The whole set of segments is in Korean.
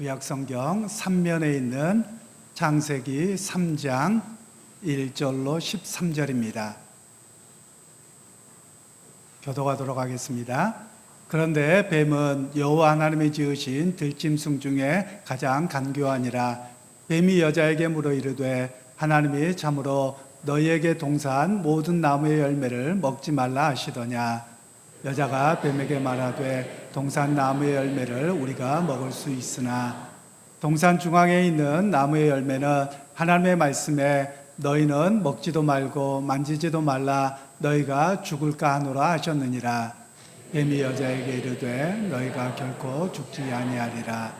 구약성경 3면에 있는 창세기 3장 1절로 13절입니다. 교독하도록 하겠습니다. 그런데 뱀은 여호와 하나님이 지으신 들짐승 중에 가장 간교하니라. 뱀이 여자에게 물어 이르되 하나님이 참으로 너희에게 동산 모든 나무의 열매를 먹지 말라 하시더냐. 여자가 뱀에게 말하되 동산 나무의 열매를 우리가 먹을 수 있으나 동산 중앙에 있는 나무의 열매는 하나님의 말씀에 너희는 먹지도 말고 만지지도 말라 너희가 죽을까 하노라 하셨느니라. 뱀이 여자에게 이르되 너희가 결코 죽지 아니하리라.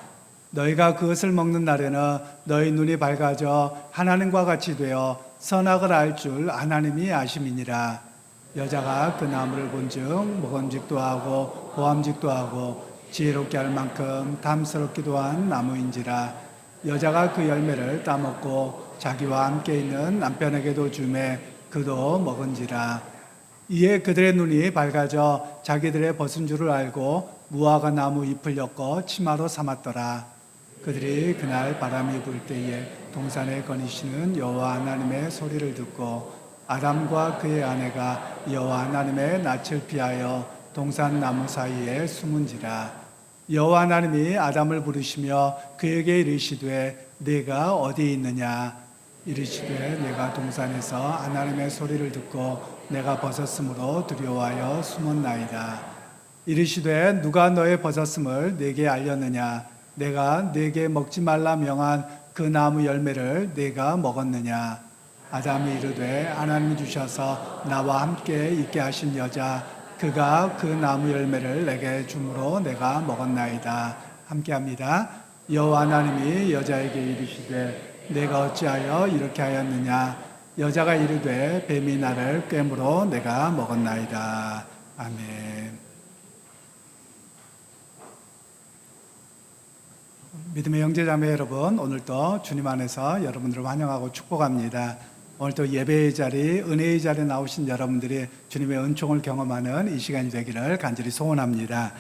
너희가 그것을 먹는 날에는 너희 눈이 밝아져 하나님과 같이 되어 선악을 알 줄 하나님이 아심이니라. 여자가 그 나무를 본즉 먹음직도 하고 보암직도 하고 지혜롭게 할 만큼 탐스럽기도 한 나무인지라. 여자가 그 열매를 따먹고 자기와 함께 있는 남편에게도 주매 그도 먹은지라. 이에 그들의 눈이 밝아져 자기들의 벗은 줄을 알고 무화과 나무 잎을 엮어 치마로 삼았더라. 그들이 그날 바람이 불 때에 동산에 거니시는 여호와 하나님의 소리를 듣고 아담과 그의 아내가 여호와 하나님의 낯을 피하여 동산 나무 사이에 숨은지라. 여호와 하나님이 아담을 부르시며 그에게 이르시되 네가 어디 있느냐. 이르시되 내가 동산에서 하나님의 소리를 듣고 내가 벗었으므로 두려워하여 숨었나이다. 이르시되 누가 너의 벗었음을 내게 알렸느냐. 내가 네게 먹지 말라 명한 그 나무 열매를 네가 먹었느냐. 아담이 이르되 하나님이 주셔서 나와 함께 있게 하신 여자 그가 그 나무 열매를 내게 주므로 내가 먹었나이다. 함께합니다. 여호와 하나님이 여자에게 이르시되 내가 어찌하여 이렇게 하였느냐. 여자가 이르되 뱀이 나를 꿰므로 내가 먹었나이다. 아멘. 믿음의 형제자매 여러분, 오늘도 주님 안에서 여러분들을 환영하고 축복합니다. 오늘도 예배의 자리, 은혜의 자리에 나오신 여러분들이 주님의 은총을 경험하는 이 시간이 되기를 간절히 소원합니다.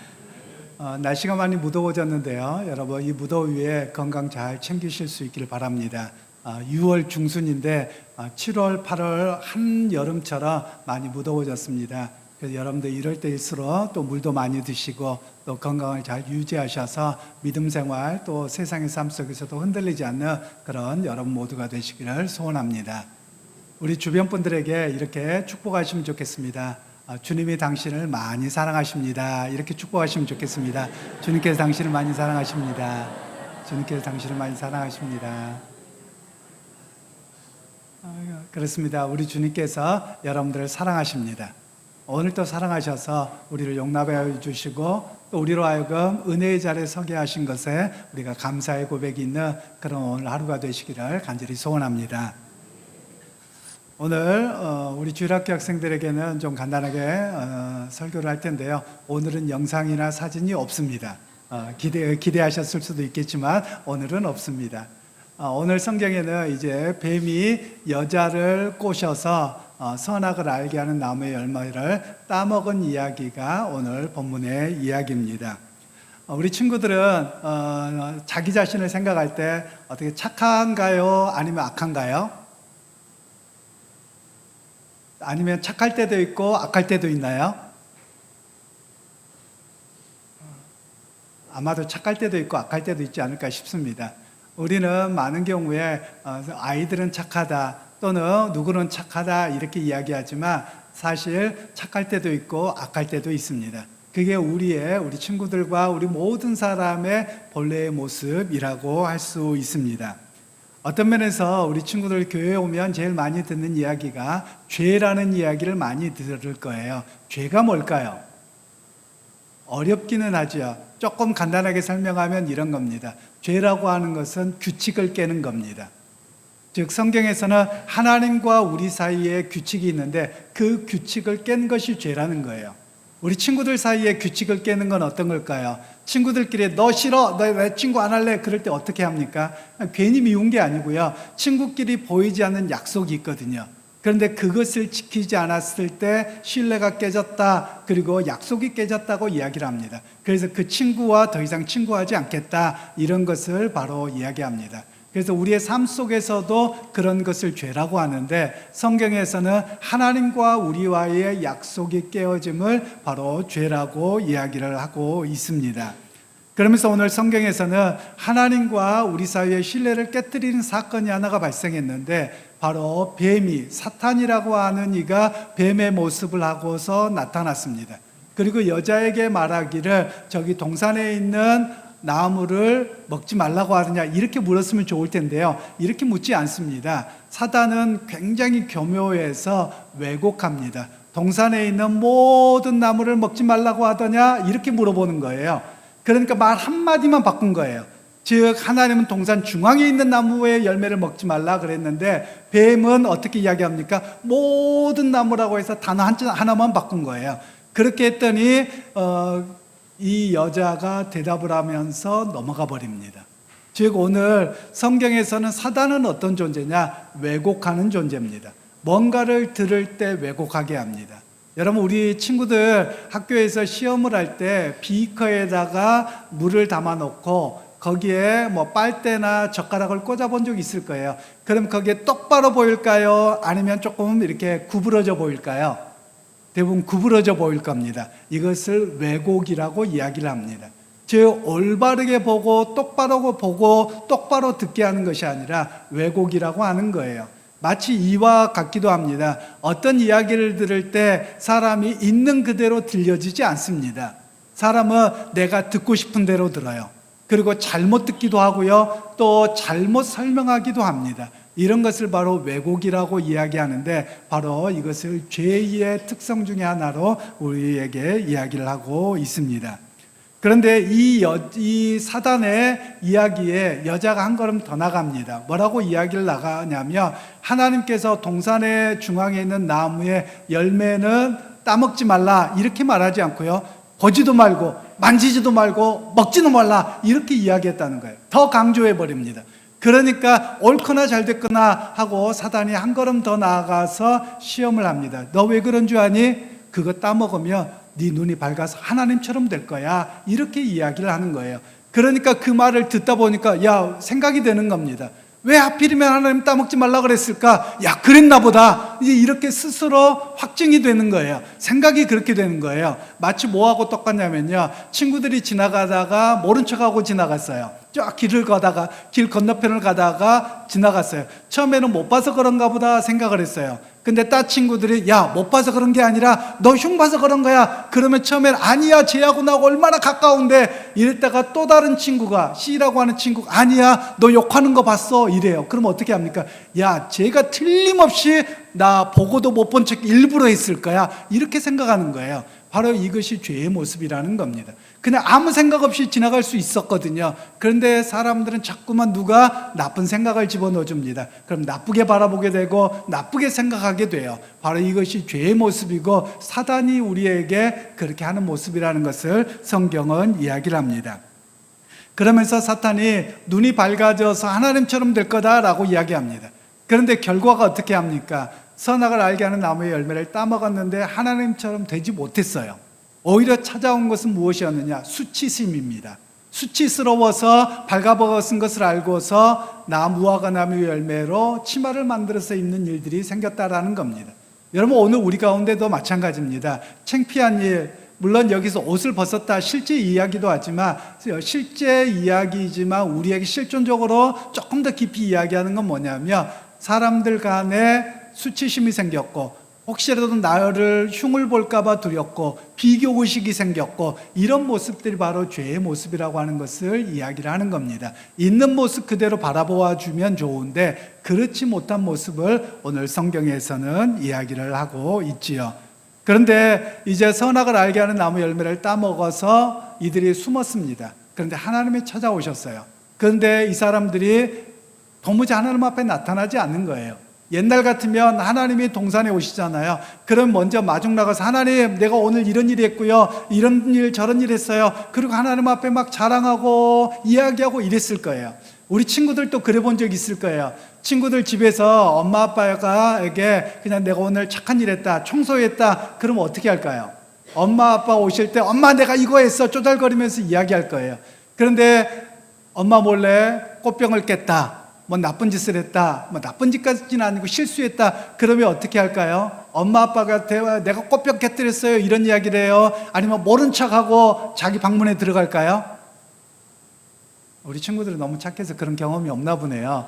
날씨가 많이 무더워졌는데요. 여러분 이 무더위에 건강 잘 챙기실 수 있기를 바랍니다. 6월 중순인데 7월, 8월 한여름처럼 많이 무더워졌습니다. 그래서 여러분들 이럴 때일수록 또 물도 많이 드시고 또 건강을 잘 유지하셔서 믿음 생활 또 세상의 삶 속에서도 흔들리지 않는 그런 여러분 모두가 되시기를 소원합니다. 우리 주변 분들에게 이렇게 축복하시면 좋겠습니다. 주님이 당신을 많이 사랑하십니다. 이렇게 축복하시면 좋겠습니다. 주님께서 당신을 많이 사랑하십니다. 주님께서 당신을 많이 사랑하십니다. 그렇습니다. 우리 주님께서 여러분들을 사랑하십니다. 오늘도 사랑하셔서 우리를 용납해 주시고 또 우리로 하여금 은혜의 자리에 서게 하신 것에 우리가 감사의 고백이 있는 그런 오늘 하루가 되시기를 간절히 소원합니다. 오늘 우리 주일학교 학생들에게는 좀 간단하게 설교를 할 텐데요. 오늘은 영상이나 사진이 없습니다. 기대하셨을 수도 있겠지만 오늘은 없습니다. 오늘 성경에는 이제 뱀이 여자를 꼬셔서 선악을 알게 하는 나무의 열매를 따먹은 이야기가 오늘 본문의 이야기입니다. 우리 친구들은 자기 자신을 생각할 때 어떻게 착한가요? 아니면 악한가요? 아니면 착할 때도 있고 악할 때도 있나요? 아마도 착할 때도 있고 악할 때도 있지 않을까 싶습니다. 우리는 많은 경우에 아이들은 착하다 또는 누구는 착하다 이렇게 이야기하지만 사실 착할 때도 있고 악할 때도 있습니다. 그게 우리 친구들과 우리 모든 사람의 본래의 모습이라고 할 수 있습니다. 어떤 면에서 우리 친구들 교회에 오면 제일 많이 듣는 이야기가 죄라는 이야기를 많이 들을 거예요. 죄가 뭘까요? 어렵기는 하죠. 조금 간단하게 설명하면 이런 겁니다. 죄라고 하는 것은 규칙을 깨는 겁니다. 즉 성경에서는 하나님과 우리 사이에 규칙이 있는데 그 규칙을 깬 것이 죄라는 거예요. 우리 친구들 사이에 규칙을 깨는 건 어떤 걸까요? 친구들끼리 너 싫어, 너 왜 친구 안 할래? 그럴 때 어떻게 합니까? 괜히 미운 게 아니고요. 친구끼리 보이지 않는 약속이 있거든요. 그런데 그것을 지키지 않았을 때 신뢰가 깨졌다, 그리고 약속이 깨졌다고 이야기를 합니다. 그래서 그 친구와 더 이상 친구하지 않겠다, 이런 것을 바로 이야기합니다. 그래서 우리의 삶 속에서도 그런 것을 죄라고 하는데, 성경에서는 하나님과 우리와의 약속이 깨어짐을 바로 죄라고 이야기를 하고 있습니다. 그러면서 오늘 성경에서는 하나님과 우리 사이의 신뢰를 깨뜨리는 사건이 하나가 발생했는데, 바로 뱀이, 사탄이라고 하는 이가 뱀의 모습을 하고서 나타났습니다. 그리고 여자에게 말하기를 저기 동산에 있는 나무를 먹지 말라고 하느냐, 이렇게 물었으면 좋을 텐데요, 이렇게 묻지 않습니다. 사단은 굉장히 교묘해서 왜곡합니다. 동산에 있는 모든 나무를 먹지 말라고 하더냐, 이렇게 물어보는 거예요. 그러니까 말 한마디만 바꾼 거예요. 즉 하나님은 동산 중앙에 있는 나무의 열매를 먹지 말라 그랬는데, 뱀은 어떻게 이야기합니까? 모든 나무라고 해서 단어 하나만 바꾼 거예요. 그렇게 했더니 이 여자가 대답을 하면서 넘어가 버립니다. 즉 오늘 성경에서는 사단은 어떤 존재냐? 왜곡하는 존재입니다. 뭔가를 들을 때 왜곡하게 합니다. 여러분, 우리 친구들 학교에서 시험을 할 때 비커에다가 물을 담아 놓고 거기에 뭐 빨대나 젓가락을 꽂아 본 적 있을 거예요. 그럼 거기에 똑바로 보일까요? 아니면 조금 이렇게 구부러져 보일까요? 대부분 구부러져 보일 겁니다. 이것을 왜곡이라고 이야기를 합니다. 즉 올바르게 보고 똑바로 듣게 하는 것이 아니라 왜곡이라고 하는 거예요. 마치 이와 같기도 합니다. 어떤 이야기를 들을 때 사람이 있는 그대로 들려지지 않습니다. 사람은 내가 듣고 싶은 대로 들어요. 그리고 잘못 듣기도 하고요, 또 잘못 설명하기도 합니다. 이런 것을 바로 왜곡이라고 이야기하는데, 바로 이것을 죄의 특성 중에 하나로 우리에게 이야기를 하고 있습니다. 그런데 이 사단의 이야기에 여자가 한 걸음 더 나갑니다. 뭐라고 이야기를 나가냐면, 하나님께서 동산의 중앙에 있는 나무의 열매는 따먹지 말라, 이렇게 말하지 않고요, 보지도 말고 만지지도 말고 먹지도 말라, 이렇게 이야기했다는 거예요. 더 강조해 버립니다. 그러니까 옳거나 잘됐거나 하고 사단이 한 걸음 더 나아가서 시험을 합니다. 너 왜 그런 줄 아니? 그거 따먹으면 네 눈이 밝아서 하나님처럼 될 거야, 이렇게 이야기를 하는 거예요. 그러니까 그 말을 듣다 보니까 생각이 되는 겁니다. 왜 하필이면 하나님 따먹지 말라 그랬을까? 그랬나 보다. 이렇게 스스로 확증이 되는 거예요. 생각이 그렇게 되는 거예요. 마치 뭐하고 똑같냐면요, 친구들이 지나가다가 모른 척하고 지나갔어요. 쫙 길을 가다가, 길 건너편을 가다가 지나갔어요. 처음에는 못 봐서 그런가 보다 생각을 했어요. 근데 딴 친구들이 못 봐서 그런 게 아니라 너 흉 봐서 그런 거야. 그러면 처음엔 아니야, 쟤하고 나하고 얼마나 가까운데, 이랬다가 또 다른 친구가, C라고 하는 친구가 아니야, 너 욕하는 거 봤어, 이래요. 그럼 어떻게 합니까? 쟤가 틀림없이 나 보고도 못 본 척 일부러 했을 거야, 이렇게 생각하는 거예요. 바로 이것이 죄의 모습이라는 겁니다. 그냥 아무 생각 없이 지나갈 수 있었거든요. 그런데 사람들은 자꾸만 누가 나쁜 생각을 집어넣어 줍니다. 그럼 나쁘게 바라보게 되고 나쁘게 생각하게 돼요. 바로 이것이 죄의 모습이고, 사단이 우리에게 그렇게 하는 모습이라는 것을 성경은 이야기를 합니다. 그러면서 사탄이 눈이 밝아져서 하나님처럼 될 거다라고 이야기합니다. 그런데 결과가 어떻게 합니까? 선악을 알게 하는 나무의 열매를 따먹었는데 하나님처럼 되지 못했어요. 오히려 찾아온 것은 무엇이었느냐? 수치심입니다. 수치스러워서 발가벗은 것을 알고서 무화과 나무의 열매로 치마를 만들어서 입는 일들이 생겼다라는 겁니다. 여러분, 오늘 우리 가운데도 마찬가지입니다. 창피한 일, 물론 여기서 옷을 벗었다 실제 이야기도 하지만, 실제 이야기이지만 우리에게 실존적으로 조금 더 깊이 이야기하는 건 뭐냐면, 사람들 간에 수치심이 생겼고, 혹시라도 나를 흉을 볼까봐 두렵고, 비교의식이 생겼고, 이런 모습들이 바로 죄의 모습이라고 하는 것을 이야기를 하는 겁니다. 있는 모습 그대로 바라보아 주면 좋은데, 그렇지 못한 모습을 오늘 성경에서는 이야기를 하고 있지요. 그런데 이제 선악을 알게 하는 나무 열매를 따먹어서 이들이 숨었습니다. 그런데 하나님이 찾아오셨어요. 그런데 이 사람들이 도무지 하나님 앞에 나타나지 않는 거예요. 옛날 같으면 하나님이 동산에 오시잖아요. 그럼 먼저 마중 나가서 하나님, 내가 오늘 이런 일 했고요, 이런 일 저런 일 했어요. 그리고 하나님 앞에 막 자랑하고 이야기하고 이랬을 거예요. 우리 친구들도 그래 본 적 있을 거예요. 친구들 집에서 엄마 아빠가에게 그냥 내가 오늘 착한 일 했다, 청소했다, 그러면 어떻게 할까요? 엄마 아빠 오실 때 엄마 내가 이거 했어 쪼잘거리면서 이야기할 거예요. 그런데 엄마 몰래 꽃병을 깼다, 뭐 나쁜 짓을 했다, 뭐 나쁜 짓까지는 아니고 실수했다, 그러면 어떻게 할까요? 엄마 아빠가 내가 꽃병 깨뜨렸어요 이런 이야기를 해요? 아니면 모른 척하고 자기 방문에 들어갈까요? 우리 친구들은 너무 착해서 그런 경험이 없나 보네요.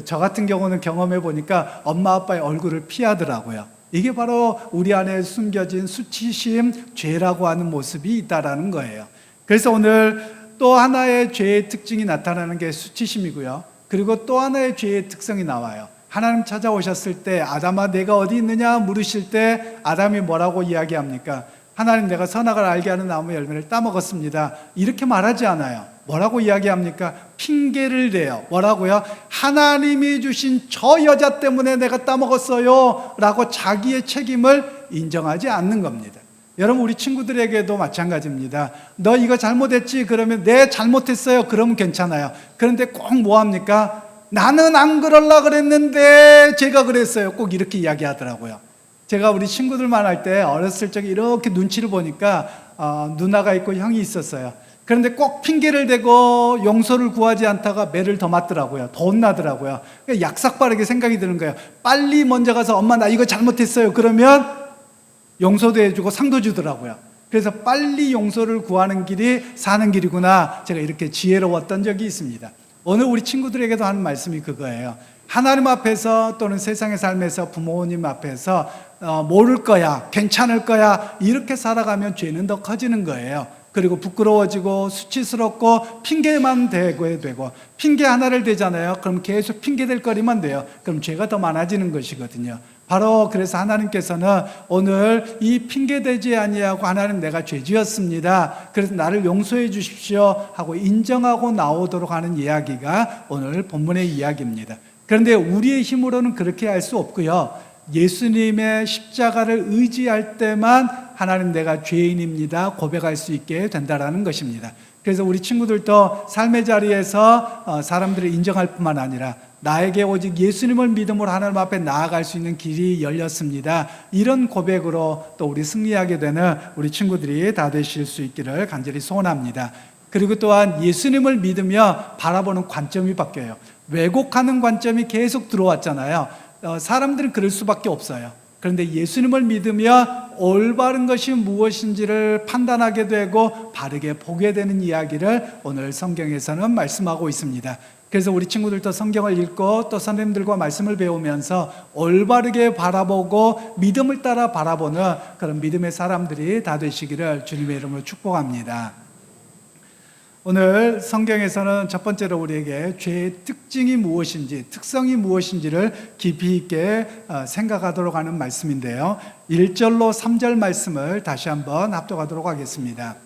저 같은 경우는 경험해 보니까 엄마 아빠의 얼굴을 피하더라고요. 이게 바로 우리 안에 숨겨진 수치심, 죄라고 하는 모습이 있다라는 거예요. 그래서 오늘 또 하나의 죄의 특징이 나타나는 게 수치심이고요. 그리고 또 하나의 죄의 특성이 나와요. 하나님 찾아오셨을 때 아담아 내가 어디 있느냐 물으실 때 아담이 뭐라고 이야기합니까? 하나님 내가 선악을 알게 하는 나무 열매를 따먹었습니다. 이렇게 말하지 않아요. 뭐라고 이야기합니까? 핑계를 대요. 뭐라고요? 하나님이 주신 저 여자 때문에 내가 따먹었어요 라고 자기의 책임을 인정하지 않는 겁니다. 여러분 우리 친구들에게도 마찬가지입니다. 너 이거 잘못했지? 그러면 네 잘못했어요. 그러면 괜찮아요. 그런데 꼭 뭐합니까? 나는 안 그러려고 그랬는데 제가 그랬어요. 꼭 이렇게 이야기하더라고요. 제가 우리 친구들만 할 때 어렸을 적에 이렇게 눈치를 보니까 누나가 있고 형이 있었어요. 그런데 꼭 핑계를 대고 용서를 구하지 않다가 매를 더 맞더라고요. 더 혼나더라고요. 약삭빠르게 생각이 드는 거예요. 빨리 먼저 가서 엄마 나 이거 잘못했어요. 그러면 용서도 해주고 상도 주더라고요. 그래서 빨리 용서를 구하는 길이 사는 길이구나, 제가 이렇게 지혜로웠던 적이 있습니다. 오늘 우리 친구들에게도 하는 말씀이 그거예요. 하나님 앞에서 또는 세상의 삶에서 부모님 앞에서 모를 거야, 괜찮을 거야 이렇게 살아가면 죄는 더 커지는 거예요. 그리고 부끄러워지고 수치스럽고 핑계만 대고 되고, 핑계 하나를 대잖아요. 그럼 계속 핑계댈 거리만 돼요. 그럼 죄가 더 많아지는 것이거든요. 바로 그래서 하나님께서는 오늘 이 핑계대지 아니하고 하나님 내가 죄지었습니다, 그래서 나를 용서해 주십시오 하고 인정하고 나오도록 하는 이야기가 오늘 본문의 이야기입니다. 그런데 우리의 힘으로는 그렇게 할 수 없고요. 예수님의 십자가를 의지할 때만 하나님 내가 죄인입니다 고백할 수 있게 된다라는 것입니다. 그래서 우리 친구들도 삶의 자리에서 사람들을 인정할 뿐만 아니라 나에게 오직 예수님을 믿음으로 하나님 앞에 나아갈 수 있는 길이 열렸습니다, 이런 고백으로 또 우리 승리하게 되는 우리 친구들이 다 되실 수 있기를 간절히 소원합니다. 그리고 또한 예수님을 믿으며 바라보는 관점이 바뀌어요. 왜곡하는 관점이 계속 들어왔잖아요. 사람들은 그럴 수밖에 없어요. 그런데 예수님을 믿으며 올바른 것이 무엇인지를 판단하게 되고 바르게 보게 되는 이야기를 오늘 성경에서는 말씀하고 있습니다. 그래서 우리 친구들도 성경을 읽고 또 선생님들과 말씀을 배우면서 올바르게 바라보고 믿음을 따라 바라보는 그런 믿음의 사람들이 다 되시기를 주님의 이름으로 축복합니다. 오늘 성경에서는 첫 번째로 우리에게 죄의 특징이 무엇인지, 특성이 무엇인지를 깊이 있게 생각하도록 하는 말씀인데요. 1절로 3절 말씀을 다시 한번 합독하도록 하겠습니다.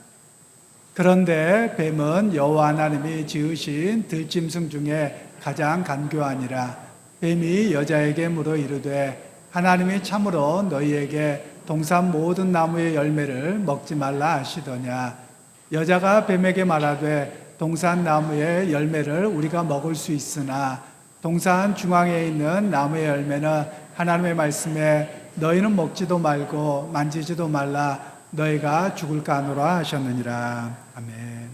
그런데 뱀은 여호와 하나님이 지으신 들짐승 중에 가장 간교하니라. 뱀이 여자에게 물어 이르되 하나님이 참으로 너희에게 동산 모든 나무의 열매를 먹지 말라 하시더냐. 여자가 뱀에게 말하되 동산 나무의 열매를 우리가 먹을 수 있으나 동산 중앙에 있는 나무의 열매는 하나님의 말씀에 너희는 먹지도 말고 만지지도 말라 너희가 죽을까 하노라 하셨느니라. 아멘.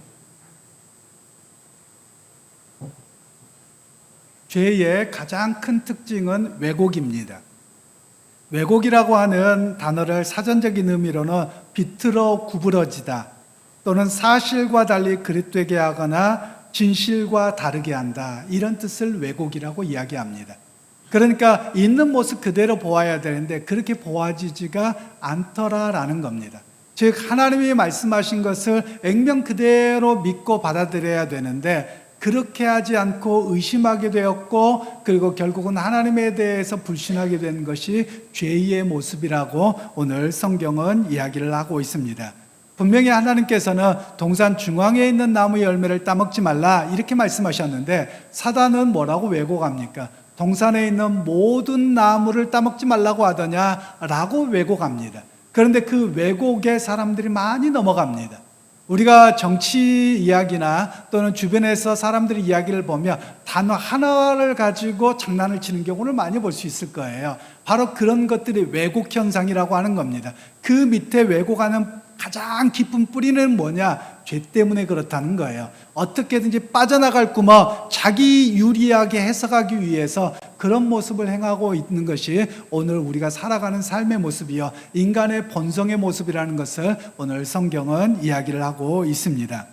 죄의 가장 큰 특징은 왜곡입니다. 왜곡이라고 하는 단어를 사전적인 의미로는 비틀어 구부러지다 또는 사실과 달리 그릇되게 하거나 진실과 다르게 한다, 이런 뜻을 왜곡이라고 이야기합니다. 그러니까 있는 모습 그대로 보아야 되는데 그렇게 보아지지가 않더라라는 겁니다. 즉 하나님이 말씀하신 것을 액면 그대로 믿고 받아들여야 되는데 그렇게 하지 않고 의심하게 되었고, 그리고 결국은 하나님에 대해서 불신하게 된 것이 죄의 모습이라고 오늘 성경은 이야기를 하고 있습니다. 분명히 하나님께서는 동산 중앙에 있는 나무 열매를 따먹지 말라 이렇게 말씀하셨는데 사단은 뭐라고 왜곡합니까? 동산에 있는 모든 나무를 따먹지 말라고 하더냐 라고 왜곡합니다. 그런데 그 왜곡에 사람들이 많이 넘어갑니다. 우리가 정치 이야기나 또는 주변에서 사람들의 이야기를 보면 단어 하나를 가지고 장난을 치는 경우를 많이 볼 수 있을 거예요. 바로 그런 것들이 왜곡 현상이라고 하는 겁니다. 그 밑에 왜곡하는 가장 깊은 뿌리는 뭐냐? 죄 때문에 그렇다는 거예요. 어떻게든지 빠져나갈 구멍, 자기 유리하게 해석하기 위해서 그런 모습을 행하고 있는 것이 오늘 우리가 살아가는 삶의 모습이요, 인간의 본성의 모습이라는 것을 오늘 성경은 이야기를 하고 있습니다.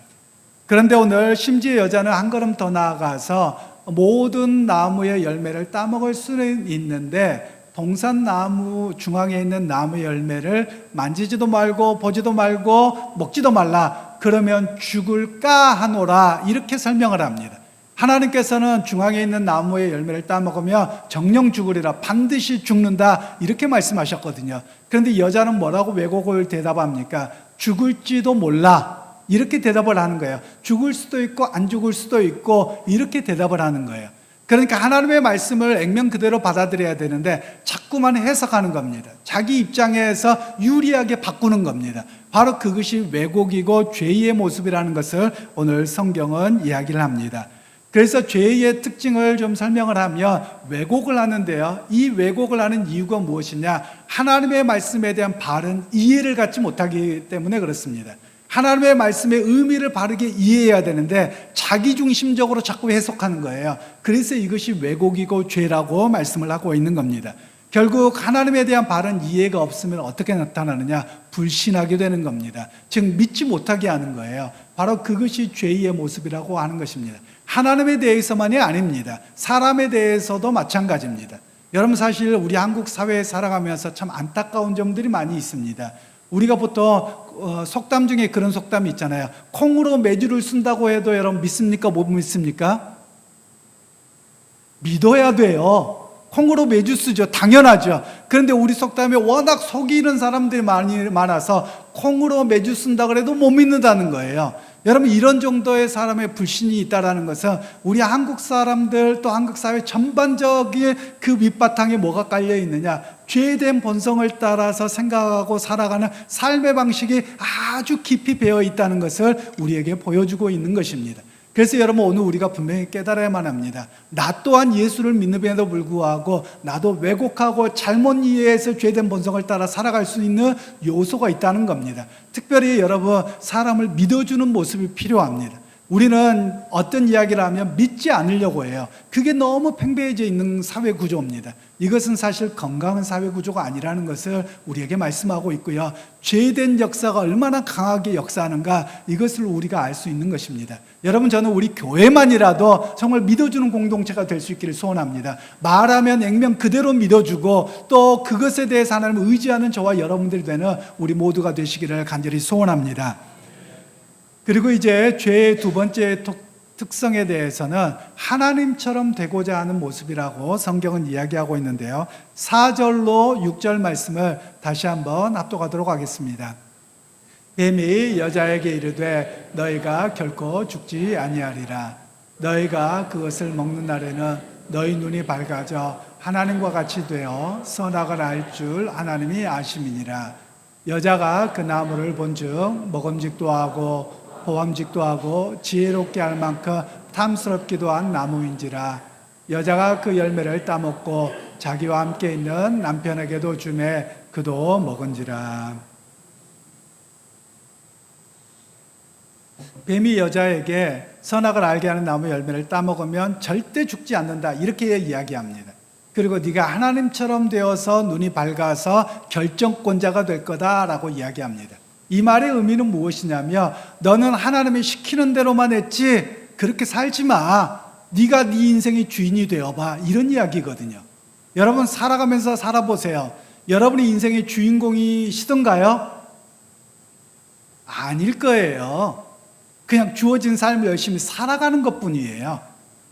그런데 오늘 심지어 여자는 한 걸음 더 나아가서 모든 나무의 열매를 따먹을 수는 있는데 동산나무 중앙에 있는 나무 열매를 만지지도 말고 보지도 말고 먹지도 말라, 그러면 죽을까 하노라, 이렇게 설명을 합니다. 하나님께서는 중앙에 있는 나무의 열매를 따먹으면 정령 죽으리라, 반드시 죽는다, 이렇게 말씀하셨거든요. 그런데 여자는 뭐라고 왜곡을 대답합니까? 죽을지도 몰라, 이렇게 대답을 하는 거예요. 죽을 수도 있고 안 죽을 수도 있고, 이렇게 대답을 하는 거예요. 그러니까 하나님의 말씀을 액면 그대로 받아들여야 되는데 자꾸만 해석하는 겁니다. 자기 입장에서 유리하게 바꾸는 겁니다. 바로 그것이 왜곡이고 죄의 모습이라는 것을 오늘 성경은 이야기를 합니다. 그래서 죄의 특징을 좀 설명을 하면, 왜곡을 하는데요, 이 왜곡을 하는 이유가 무엇이냐? 하나님의 말씀에 대한 바른 이해를 갖지 못하기 때문에 그렇습니다. 하나님의 말씀의 의미를 바르게 이해해야 되는데 자기중심적으로 자꾸 해석하는 거예요. 그래서 이것이 왜곡이고 죄라고 말씀을 하고 있는 겁니다. 결국 하나님에 대한 바른 이해가 없으면 어떻게 나타나느냐? 불신하게 되는 겁니다. 즉 믿지 못하게 하는 거예요. 바로 그것이 죄의 모습이라고 하는 것입니다. 하나님에 대해서만이 아닙니다. 사람에 대해서도 마찬가지입니다. 여러분, 사실 우리 한국 사회에 살아가면서 참 안타까운 점들이 많이 있습니다. 우리가 보통 속담 중에 그런 속담이 있잖아요. 콩으로 메주를 쓴다고 해도 여러분 믿습니까? 못 믿습니까? 믿어야 돼요. 콩으로 메주 쓰죠. 당연하죠. 그런데 우리 속담에 워낙 속이는 사람들이 많아서 콩으로 메주 쓴다 그래도 못 믿는다는 거예요. 여러분, 이런 정도의 사람의 불신이 있다는 것은 우리 한국 사람들 또 한국 사회 전반적인 그 밑바탕에 뭐가 깔려 있느냐? 죄된 본성을 따라서 생각하고 살아가는 삶의 방식이 아주 깊이 배어 있다는 것을 우리에게 보여주고 있는 것입니다. 그래서 여러분, 오늘 우리가 분명히 깨달아야만 합니다. 나 또한 예수를 믿음에도 불구하고 나도 왜곡하고 잘못 이해해서 죄된 본성을 따라 살아갈 수 있는 요소가 있다는 겁니다. 특별히 여러분, 사람을 믿어주는 모습이 필요합니다. 우리는 어떤 이야기를 하면 믿지 않으려고 해요. 그게 너무 팽배해져 있는 사회 구조입니다. 이것은 사실 건강한 사회 구조가 아니라는 것을 우리에게 말씀하고 있고요. 죄된 역사가 얼마나 강하게 역사하는가, 이것을 우리가 알 수 있는 것입니다. 여러분, 저는 우리 교회만이라도 정말 믿어주는 공동체가 될 수 있기를 소원합니다. 말하면 액면 그대로 믿어주고 또 그것에 대해서 하나님을 의지하는 저와 여러분들이 되는 우리 모두가 되시기를 간절히 소원합니다. 그리고 이제 죄의 두 번째 특성에 대해서는 하나님처럼 되고자 하는 모습이라고 성경은 이야기하고 있는데요. 4절로 6절 말씀을 다시 한번 합독하도록 하겠습니다. 뱀이 여자에게 이르되 너희가 결코 죽지 아니하리라. 너희가 그것을 먹는 날에는 너희 눈이 밝아져 하나님과 같이 되어 선악을 알 줄 하나님이 아심이니라. 여자가 그 나무를 본즉 먹음직도 하고 보암직도 하고 지혜롭게 할 만큼 탐스럽기도 한 나무인지라. 여자가 그 열매를 따먹고 자기와 함께 있는 남편에게도 주매 그도 먹은지라. 뱀이 여자에게 선악을 알게 하는 나무 열매를 따먹으면 절대 죽지 않는다, 이렇게 이야기합니다. 그리고 네가 하나님처럼 되어서 눈이 밝아서 결정권자가 될 거다라고 이야기합니다. 이 말의 의미는 무엇이냐면, 너는 하나님이 시키는 대로만 했지 그렇게 살지 마. 네가 네 인생의 주인이 되어봐, 이런 이야기거든요. 여러분, 살아가면서 살아보세요. 여러분이 인생의 주인공이시던가요? 아닐 거예요. 그냥 주어진 삶을 열심히 살아가는 것뿐이에요.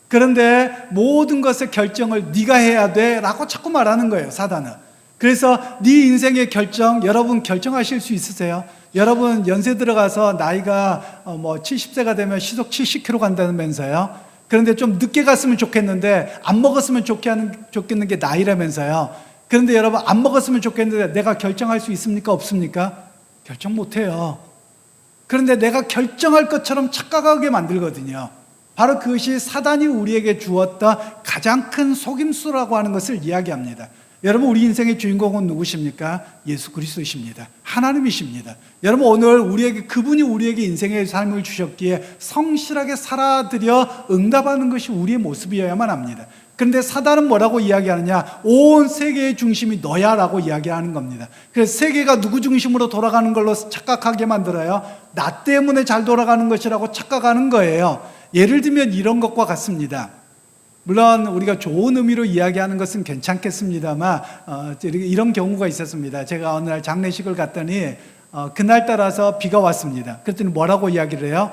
그런데 모든 것의 결정을 네가 해야 돼 라고 자꾸 말하는 거예요, 사단은. 그래서 네 인생의 결정, 여러분 결정하실 수 있으세요? 여러분 연세 들어가서 나이가 70세가 되면 시속 70km 간다면서요. 그런데 좀 늦게 갔으면 좋겠는데 안 먹었으면 좋겠는 게 나이라면서요. 그런데 여러분, 안 먹었으면 좋겠는데 내가 결정할 수 있습니까? 없습니까? 결정 못해요. 그런데 내가 결정할 것처럼 착각하게 만들거든요. 바로 그것이 사단이 우리에게 주었던 가장 큰 속임수라고 하는 것을 이야기합니다. 여러분, 우리 인생의 주인공은 누구십니까? 예수 그리스도이십니다. 하나님이십니다. 여러분, 오늘 그분이 우리에게 인생의 삶을 주셨기에 성실하게 살아드려 응답하는 것이 우리의 모습이어야만 합니다. 그런데 사단은 뭐라고 이야기하느냐? 온 세계의 중심이 너야라고 이야기하는 겁니다. 그래서 세계가 누구 중심으로 돌아가는 걸로 착각하게 만들어요. 나 때문에 잘 돌아가는 것이라고 착각하는 거예요. 예를 들면 이런 것과 같습니다. 물론 우리가 좋은 의미로 이야기하는 것은 괜찮겠습니다만 이런 경우가 있었습니다. 제가 어느 날 장례식을 갔더니 그날따라서 비가 왔습니다. 그랬더니 뭐라고 이야기를 해요?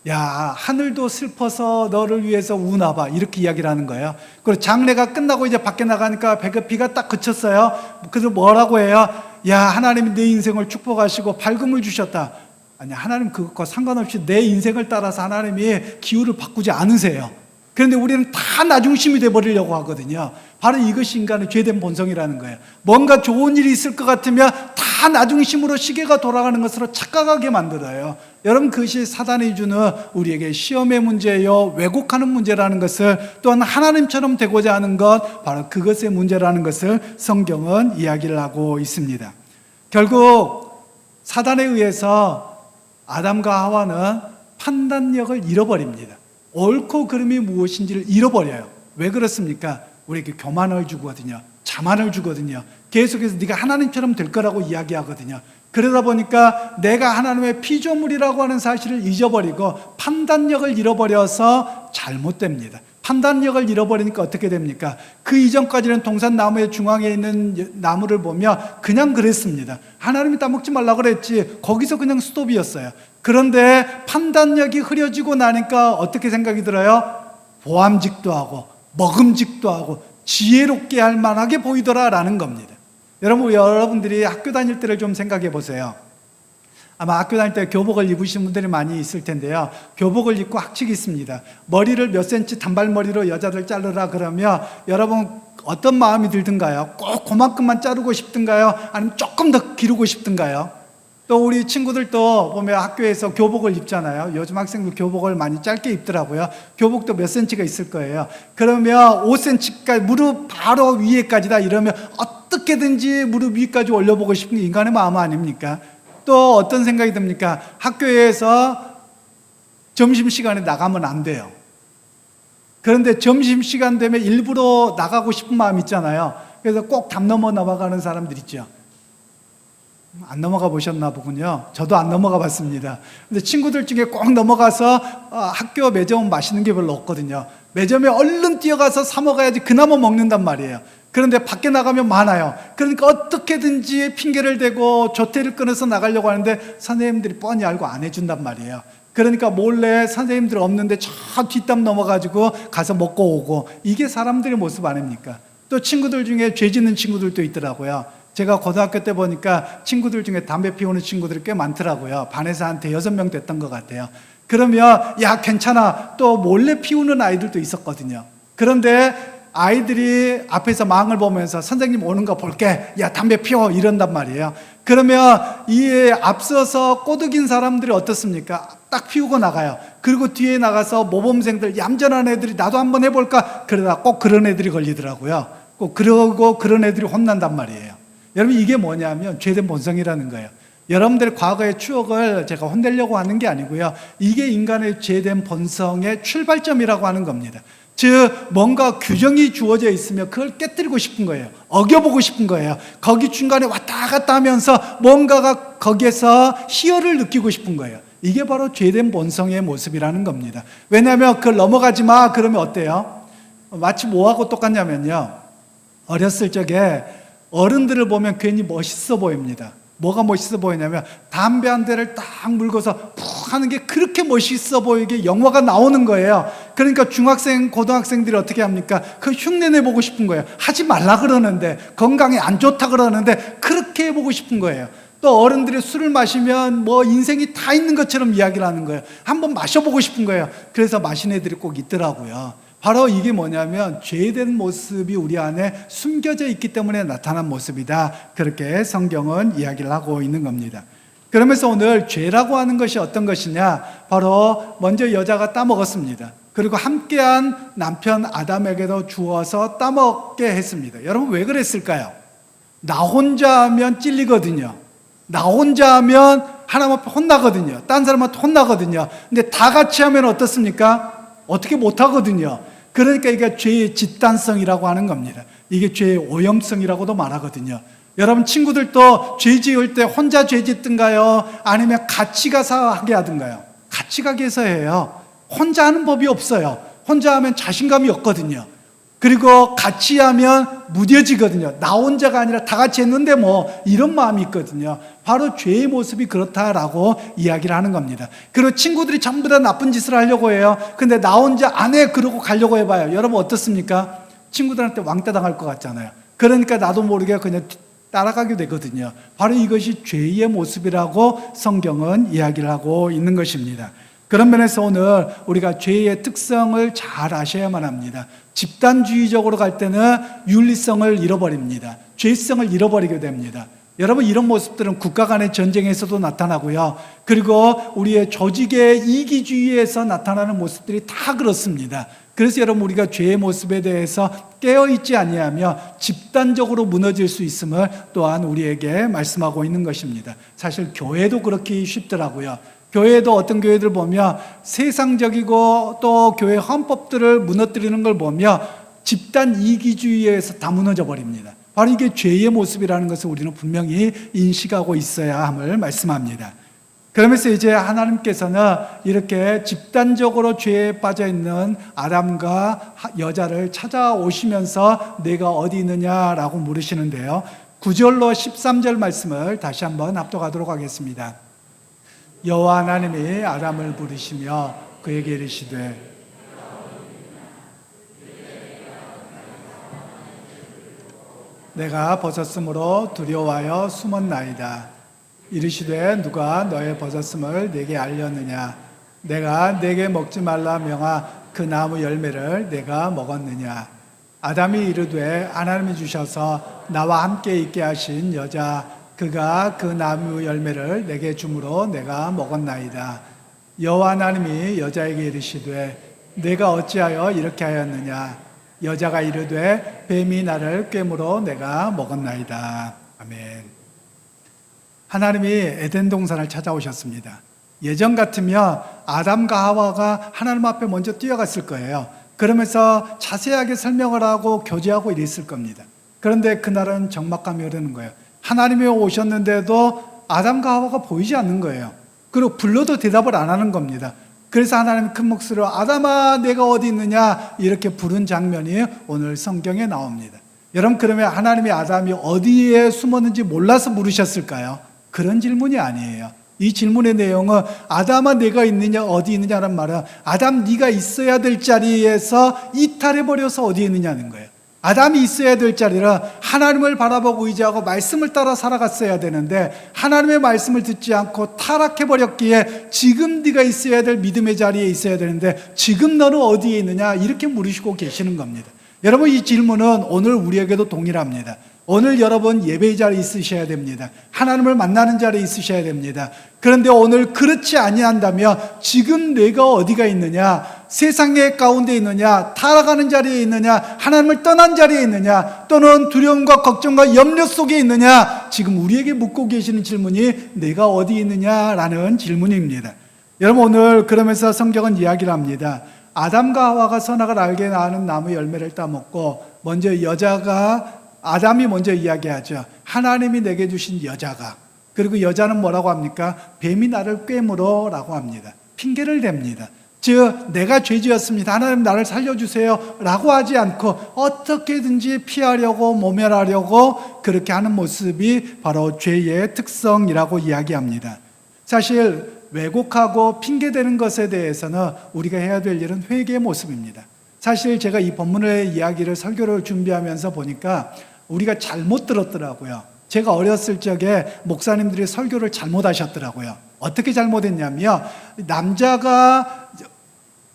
야, 하늘도 슬퍼서 너를 위해서 우나 봐, 이렇게 이야기를 하는 거예요. 그리고 장례가 끝나고 이제 밖에 나가니까 비가 딱 그쳤어요. 그래서 뭐라고 해요? 야, 하나님이 내 인생을 축복하시고 밝음을 주셨다. 아니, 하나님 그것과 상관없이 내 인생을 따라서 하나님이 기후를 바꾸지 않으세요. 그런데 우리는 다 나중심이 돼버리려고 하거든요. 바로 이것이 인간의 죄된 본성이라는 거예요. 뭔가 좋은 일이 있을 것 같으면 다 나중심으로 시계가 돌아가는 것으로 착각하게 만들어요. 여러분, 그것이 사단이 주는 우리에게 시험의 문제요, 왜곡하는 문제라는 것을, 또한 하나님처럼 되고자 하는 것, 바로 그것의 문제라는 것을 성경은 이야기를 하고 있습니다. 결국 사단에 의해서 아담과 하와는 판단력을 잃어버립니다. 옳고 그름이 무엇인지를 잃어버려요. 왜 그렇습니까? 우리에게 교만을 주거든요. 자만을 주거든요. 계속해서 네가 하나님처럼 될 거라고 이야기하거든요. 그러다 보니까 내가 하나님의 피조물이라고 하는 사실을 잊어버리고 판단력을 잃어버려서 잘못됩니다. 판단력을 잃어버리니까 어떻게 됩니까? 그 이전까지는 동산나무의 중앙에 있는 나무를 보면 그냥 그랬습니다. 하나님이 따먹지 말라 그랬지, 거기서 그냥 스톱이었어요. 그런데 판단력이 흐려지고 나니까 어떻게 생각이 들어요? 보암직도 하고 먹음직도 하고 지혜롭게 할 만하게 보이더라라는 겁니다. 여러분들이 학교 다닐 때를 좀 생각해 보세요. 아마 학교 다닐 때 교복을 입으신 분들이 많이 있을 텐데요. 교복을 입고 학칙이 있습니다. 머리를 몇 센치 단발머리로 여자들 자르라 그러면 여러분 어떤 마음이 들든가요? 꼭 그만큼만 자르고 싶든가요? 아니면 조금 더 기르고 싶든가요? 또 우리 친구들도 보면 학교에서 교복을 입잖아요. 요즘 학생들 교복을 많이 짧게 입더라고요. 교복도 몇 센치가 있을 거예요. 그러면 5cm까지 무릎 바로 위에까지다 이러면 어떻게든지 무릎 위까지 올려보고 싶은 게 인간의 마음 아닙니까? 또 어떤 생각이 듭니까? 학교에서 점심시간에 나가면 안 돼요. 그런데 점심시간 되면 일부러 나가고 싶은 마음 있잖아요. 그래서 꼭 담 넘어 넘어가는 사람들 있죠. 안 넘어가 보셨나 보군요. 저도 안 넘어가 봤습니다. 근데 친구들 중에 꼭 넘어가서 학교 매점 맛있는 게 별로 없거든요. 매점에 얼른 뛰어가서 사 먹어야지 그나마 먹는단 말이에요. 그런데 밖에 나가면 많아요. 그러니까 어떻게든지 핑계를 대고 조퇴를 끊어서 나가려고 하는데 선생님들이 뻔히 알고 안 해준단 말이에요. 그러니까 몰래 선생님들 없는데 저 뒷담 넘어가지고 가서 먹고 오고, 이게 사람들의 모습 아닙니까? 또 친구들 중에 죄 짓는 친구들도 있더라고요. 제가 고등학교 때 보니까 친구들 중에 담배 피우는 친구들이 꽤 많더라고요. 반에서 한 5명 됐던 것 같아요. 그러면 야 괜찮아, 또 몰래 피우는 아이들도 있었거든요. 그런데 아이들이 앞에서 망을 보면서 선생님 오는 거 볼게, 야 담배 피워, 이런단 말이에요. 그러면 이 앞서서 꼬드긴 사람들이 어떻습니까? 딱 피우고 나가요. 그리고 뒤에 나가서 모범생들, 얌전한 애들이 나도 한번 해볼까, 그러다 꼭 그런 애들이 걸리더라고요. 꼭 그러고 그런 애들이 혼난단 말이에요. 여러분, 이게 뭐냐면 죄된 본성이라는 거예요. 여러분들의 과거의 추억을 제가 혼내려고 하는 게 아니고요, 이게 인간의 죄된 본성의 출발점이라고 하는 겁니다. 즉 뭔가 규정이 주어져 있으면 그걸 깨뜨리고 싶은 거예요. 어겨보고 싶은 거예요. 거기 중간에 왔다 갔다 하면서 뭔가가 거기에서 희열을 느끼고 싶은 거예요. 이게 바로 죄된 본성의 모습이라는 겁니다. 왜냐하면 그걸 넘어가지 마 그러면 어때요? 마치 뭐하고 똑같냐면요, 어렸을 적에 어른들을 보면 괜히 멋있어 보입니다. 뭐가 멋있어 보이냐면 담배 한 대를 딱 물고서 푹 하는 게 그렇게 멋있어 보이게 영화가 나오는 거예요. 그러니까 중학생, 고등학생들이 어떻게 합니까? 그 흉내 내보고 싶은 거예요. 하지 말라 그러는데, 건강에 안 좋다 그러는데 그렇게 해보고 싶은 거예요. 또 어른들이 술을 마시면 뭐 인생이 다 있는 것처럼 이야기를 하는 거예요. 한번 마셔보고 싶은 거예요. 그래서 마시는 애들이 꼭 있더라고요. 바로 이게 뭐냐면 죄된 모습이 우리 안에 숨겨져 있기 때문에 나타난 모습이다. 그렇게 성경은 이야기를 하고 있는 겁니다. 그러면서 오늘 죄라고 하는 것이 어떤 것이냐? 바로 먼저 여자가 따먹었습니다. 그리고 함께한 남편 아담에게도 주어서 따먹게 했습니다. 여러분 왜 그랬을까요? 나 혼자 하면 찔리거든요. 나 혼자 하면 하나님 앞에 혼나거든요. 딴 사람한테 혼나거든요. 근데 다 같이 하면 어떻습니까? 어떻게 못하거든요. 그러니까 이게 죄의 집단성이라고 하는 겁니다. 이게 죄의 오염성이라고도 말하거든요. 여러분 친구들도 죄 지을 때 혼자 죄 짓든가요? 아니면 같이 가서 하게 하든가요? 같이 가게 해서 해요. 혼자 하는 법이 없어요. 혼자 하면 자신감이 없거든요. 그리고 같이 하면 무뎌지거든요. 나 혼자가 아니라 다 같이 했는데 뭐 이런 마음이 있거든요. 바로 죄의 모습이 그렇다라고 이야기를 하는 겁니다. 그리고 친구들이 전부 다 나쁜 짓을 하려고 해요. 근데 나 혼자 안 해 그러고 가려고 해봐요. 여러분 어떻습니까? 친구들한테 왕따 당할 것 같잖아요. 그러니까 나도 모르게 그냥 따라가게 되거든요. 바로 이것이 죄의 모습이라고 성경은 이야기를 하고 있는 것입니다. 그런 면에서 오늘 우리가 죄의 특성을 잘 아셔야만 합니다. 집단주의적으로 갈 때는 윤리성을 잃어버립니다. 죄성을 잃어버리게 됩니다. 여러분 이런 모습들은 국가 간의 전쟁에서도 나타나고요. 그리고 우리의 조직의 이기주의에서 나타나는 모습들이 다 그렇습니다. 그래서 여러분 우리가 죄의 모습에 대해서 깨어있지 아니하며 집단적으로 무너질 수 있음을 또한 우리에게 말씀하고 있는 것입니다. 사실 교회도 그렇게 쉽더라고요. 교회도 어떤 교회들 보면 세상적이고 또 교회 헌법들을 무너뜨리는 걸 보면 집단 이기주의에서 다 무너져 버립니다. 바로 이게 죄의 모습이라는 것을 우리는 분명히 인식하고 있어야 함을 말씀합니다. 그러면서 이제 하나님께서는 이렇게 집단적으로 죄에 빠져 있는 아담과 여자를 찾아오시면서 내가 어디 있느냐라고 물으시는데요. 9절로 13절 말씀을 다시 한번 합독하도록 하겠습니다. 여호와 하나님이 아담을 부르시며 그에게 이르시되 내가 벗었으므로 두려워하여 숨었나이다. 이르시되 누가 너의 벗었음을 내게 알렸느냐? 내가 내게 먹지 말라 명하 그 나무 열매를 내가 먹었느냐? 아담이 이르되 하나님이 주셔서 나와 함께 있게 하신 여자 그가 그 나무 열매를 내게 주므로 내가 먹었나이다. 여호와 하나님이 여자에게 이르시되 내가 어찌하여 이렇게 하였느냐? 여자가 이르되 뱀이 나를 꿰므로 내가 먹었나이다. 아멘. 하나님이 에덴 동산을 찾아오셨습니다. 예전 같으면 아담과 하와가 하나님 앞에 먼저 뛰어갔을 거예요. 그러면서 자세하게 설명을 하고 교제하고 이랬을 겁니다. 그런데 그날은 적막감이 흐르는 거예요. 하나님이 오셨는데도 아담과 하와가 보이지 않는 거예요. 그리고 불러도 대답을 안 하는 겁니다. 그래서 하나님이 큰 목소리로 아담아 내가 어디 있느냐 이렇게 부른 장면이 오늘 성경에 나옵니다. 여러분 그러면 하나님이 아담이 어디에 숨었는지 몰라서 물으셨을까요? 그런 질문이 아니에요. 이 질문의 내용은 아담아 내가 있느냐 어디 있느냐라는 말은 아담 네가 있어야 될 자리에서 이탈해버려서 어디 있느냐는 거예요. 아담이 있어야 될 자리는 하나님을 바라보고 의지하고 말씀을 따라 살아갔어야 되는데 하나님의 말씀을 듣지 않고 타락해버렸기에 지금 네가 있어야 될 믿음의 자리에 있어야 되는데 지금 너는 어디에 있느냐 이렇게 물으시고 계시는 겁니다. 여러분 이 질문은 오늘 우리에게도 동일합니다. 오늘 여러분 예배의 자리에 있으셔야 됩니다. 하나님을 만나는 자리에 있으셔야 됩니다. 그런데 오늘 그렇지 아니한다면 지금 내가 어디가 있느냐, 세상의 가운데 있느냐, 타락하는 자리에 있느냐, 하나님을 떠난 자리에 있느냐, 또는 두려움과 걱정과 염려 속에 있느냐, 지금 우리에게 묻고 계시는 질문이 내가 어디 있느냐라는 질문입니다. 여러분 오늘 그러면서 성경은 이야기를 합니다. 아담과 하와가 선악을 알게 하는 나무 열매를 따먹고 먼저 아담이 먼저 이야기하죠. 하나님이 내게 주신 여자가, 그리고 여자는 뭐라고 합니까? 뱀이 나를 꿰물어 라고 합니다. 핑계를 댑니다. 즉 내가 죄지었습니다. 하나님 나를 살려주세요 라고 하지 않고 어떻게든지 피하려고 모멸하려고 그렇게 하는 모습이 바로 죄의 특성이라고 이야기합니다. 사실 왜곡하고 핑계대는 것에 대해서는 우리가 해야 될 일은 회개의 모습입니다. 사실 제가 이 본문의 이야기를 설교를 준비하면서 보니까 우리가 잘못 들었더라고요. 제가 어렸을 적에 목사님들이 설교를 잘못하셨더라고요. 어떻게 잘못했냐면 남자가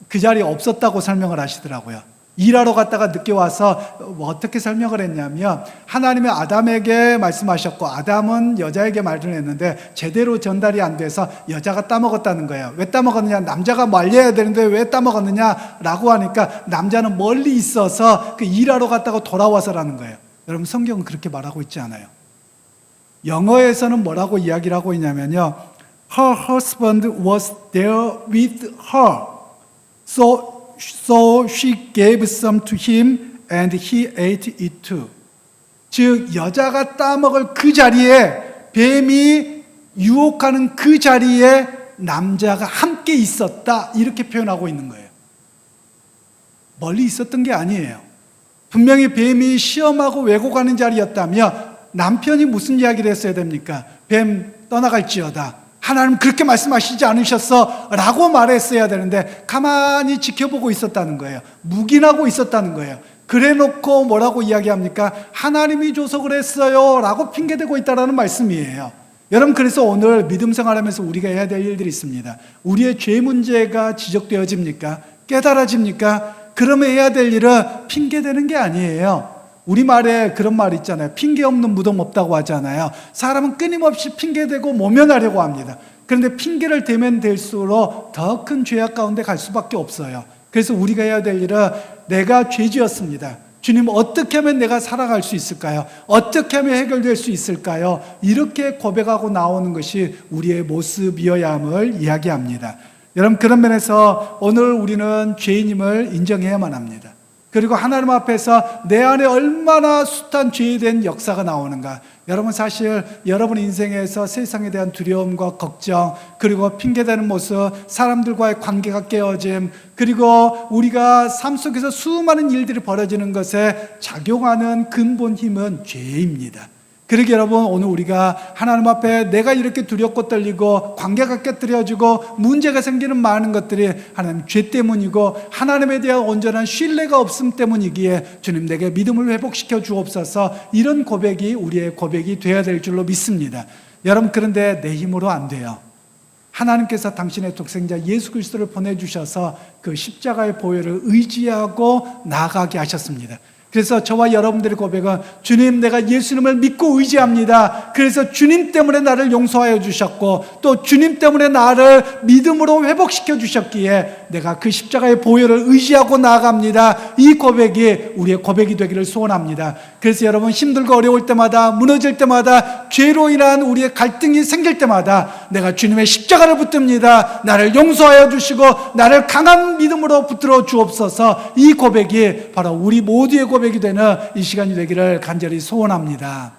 그 자리에 없었다고 설명을 하시더라고요. 일하러 갔다가 늦게 와서 어떻게 설명을 했냐면 하나님이 아담에게 말씀하셨고 아담은 여자에게 말을 했는데 제대로 전달이 안 돼서 여자가 따먹었다는 거예요. 왜 따먹었느냐? 남자가 말려야 되는데 왜 따먹었느냐라고 하니까 남자는 멀리 있어서 그 일하러 갔다가 돌아와서라는 거예요. 여러분 성경은 그렇게 말하고 있지 않아요. 영어에서는 뭐라고 이야기를 하고 있냐면요. Her husband was there with her. So she gave some to him and he ate it too. 즉 여자가 따먹을 그 자리에 뱀이 유혹하는 그 자리에 남자가 함께 있었다 이렇게 표현하고 있는 거예요. 멀리 있었던 게 아니에요. 분명히 뱀이 시험하고 왜곡하는 자리였다면 남편이 무슨 이야기를 했어야 됩니까? 뱀 떠나갈지어다. 하나님 그렇게 말씀하시지 않으셨어? 라고 말했어야 되는데 가만히 지켜보고 있었다는 거예요. 묵인하고 있었다는 거예요. 그래 놓고 뭐라고 이야기합니까? 하나님이 줘서 그랬어요 라고 핑계대고 있다는 말씀이에요. 여러분 그래서 오늘 믿음 생활하면서 우리가 해야 될 일들이 있습니다. 우리의 죄 문제가 지적되어집니까? 깨달아집니까? 그러면 해야 될 일은 핑계대는 게 아니에요. 우리말에 그런 말 있잖아요. 핑계 없는 무덤 없다고 하잖아요. 사람은 끊임없이 핑계대고 모면하려고 합니다. 그런데 핑계를 대면 될수록 더 큰 죄악 가운데 갈 수밖에 없어요. 그래서 우리가 해야 될 일은 내가 죄지었습니다. 주님 어떻게 하면 내가 살아갈 수 있을까요? 어떻게 하면 해결될 수 있을까요? 이렇게 고백하고 나오는 것이 우리의 모습이어야 함을 이야기합니다. 여러분 그런 면에서 오늘 우리는 죄인임을 인정해야만 합니다. 그리고 하나님 앞에서 내 안에 얼마나 숱한 죄에 대한 역사가 나오는가. 여러분 사실 여러분 인생에서 세상에 대한 두려움과 걱정 그리고 핑계대는 모습 사람들과의 관계가 깨어짐 그리고 우리가 삶 속에서 수많은 일들이 벌어지는 것에 작용하는 근본 힘은 죄입니다. 그러게 여러분 오늘 우리가 하나님 앞에 내가 이렇게 두렵고 떨리고 관계가 깨뜨려지고 문제가 생기는 많은 것들이 하나님 죄 때문이고 하나님에 대한 온전한 신뢰가 없음 때문이기에 주님 내게 믿음을 회복시켜 주옵소서 이런 고백이 우리의 고백이 되어야 될 줄로 믿습니다. 여러분 그런데 내 힘으로 안 돼요. 하나님께서 당신의 독생자 예수 그리스도를 보내주셔서 그 십자가의 보혈을 의지하고 나아가게 하셨습니다. 그래서 저와 여러분들의 고백은 주님 내가 예수님을 믿고 의지합니다. 그래서 주님 때문에 나를 용서하여 주셨고 또 주님 때문에 나를 믿음으로 회복시켜 주셨기에 내가 그 십자가의 보혈을 의지하고 나아갑니다. 이 고백이 우리의 고백이 되기를 소원합니다. 그래서 여러분 힘들고 어려울 때마다 무너질 때마다 죄로 인한 우리의 갈등이 생길 때마다 내가 주님의 십자가를 붙듭니다. 나를 용서하여 주시고 나를 강한 믿음으로 붙들어 주옵소서 이 고백이 바로 우리 모두의 고백이 되는 이 시간이 되기를 간절히 소원합니다.